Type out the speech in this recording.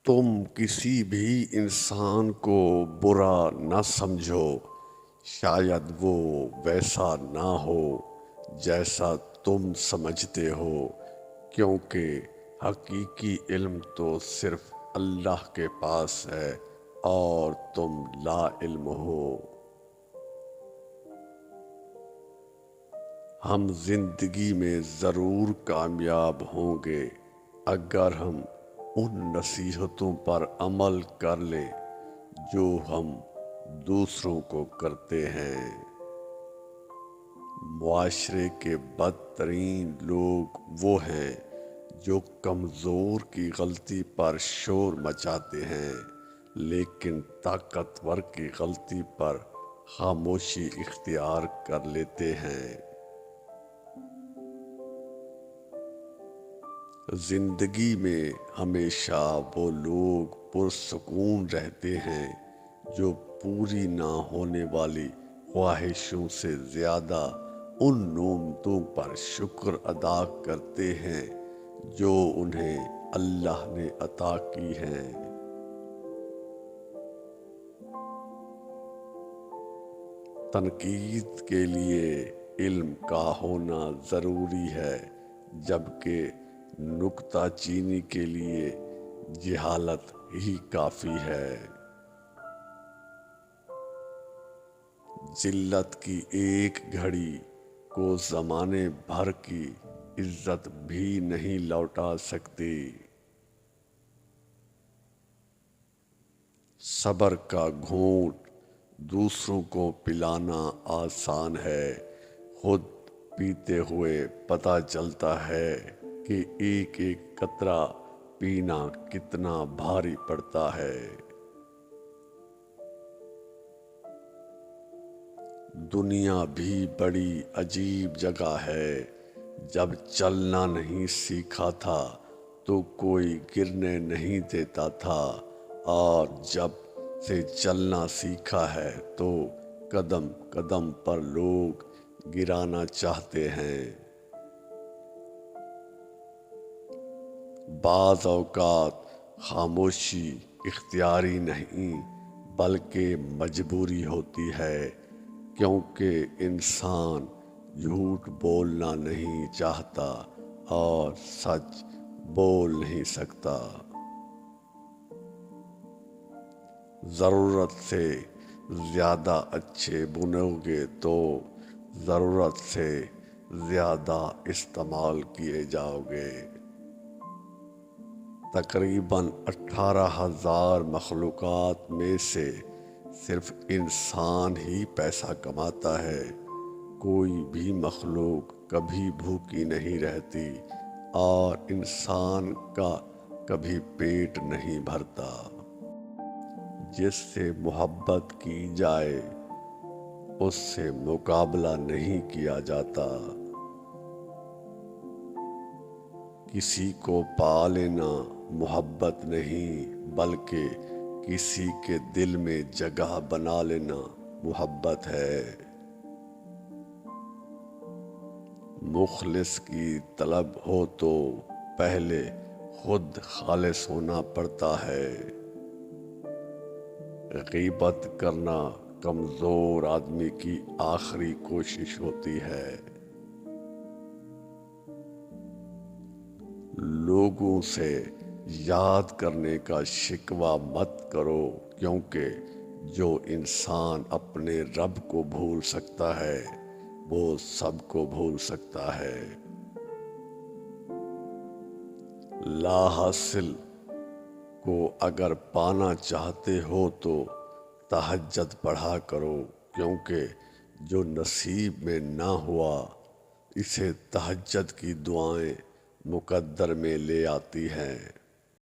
تم کسی بھی انسان کو برا نہ سمجھو، شاید وہ ویسا نہ ہو جیسا تم سمجھتے ہو، کیونکہ حقیقی علم تو صرف اللہ کے پاس ہے اور تم لا علم ہو۔ ہم زندگی میں ضرور کامیاب ہوں گے اگر ہم ان نصیحتوں پر عمل کر لیں جو ہم دوسروں کو کرتے ہیں۔ معاشرے کے بدترین لوگ وہ ہیں جو کمزور کی غلطی پر شور مچاتے ہیں لیکن طاقتور کی غلطی پر خاموشی اختیار کر لیتے ہیں۔ زندگی میں ہمیشہ وہ لوگ پرسکون رہتے ہیں جو پوری نہ ہونے والی خواہشوں سے زیادہ ان نعمتوں پر شکر ادا کرتے ہیں جو انہیں اللہ نے عطا کی ہیں۔ تنقید کے لیے علم کا ہونا ضروری ہے، جبکہ نکتہ چینی کے لیے جہالت ہی کافی ہے۔ ذلت کی ایک گھڑی کو زمانے بھر کی عزت بھی نہیں لوٹا سکتی۔ صبر کا گھونٹ دوسروں کو پلانا آسان ہے، خود پیتے ہوئے پتہ چلتا ہے کہ ایک ایک قطرہ پینا کتنا بھاری پڑتا ہے۔ دنیا بھی بڑی عجیب جگہ ہے، جب چلنا نہیں سیکھا تھا تو کوئی گرنے نہیں دیتا تھا، اور جب سے چلنا سیکھا ہے تو قدم قدم پر لوگ گرانا چاہتے ہیں۔ بعض اوقات خاموشی اختیاری نہیں بلکہ مجبوری ہوتی ہے، کیونکہ انسان جھوٹ بولنا نہیں چاہتا اور سچ بول نہیں سکتا۔ ضرورت سے زیادہ اچھے بنو گے تو ضرورت سے زیادہ استعمال کیے جاؤ گے۔ تقریباً 18,000 مخلوقات میں سے صرف انسان ہی پیسہ کماتا ہے۔ کوئی بھی مخلوق کبھی بھوکی نہیں رہتی اور انسان کا کبھی پیٹ نہیں بھرتا۔ جس سے محبت کی جائے اس سے مقابلہ نہیں کیا جاتا۔ کسی کو پا لینا محبت نہیں بلکہ کسی کے دل میں جگہ بنا لینا محبت ہے۔ مخلص کی طلب ہو تو پہلے خود خالص ہونا پڑتا ہے۔ غیبت کرنا کمزور آدمی کی آخری کوشش ہوتی ہے۔ لوگوں سے یاد کرنے کا شکوہ مت کرو، کیونکہ جو انسان اپنے رب کو بھول سکتا ہے وہ سب کو بھول سکتا ہے۔ لا حاصل کو اگر پانا چاہتے ہو تو تہجد پڑھا کرو، کیونکہ جو نصیب میں نہ ہوا اسے تہجد کی دعائیں مقدر میں لے آتی ہیں۔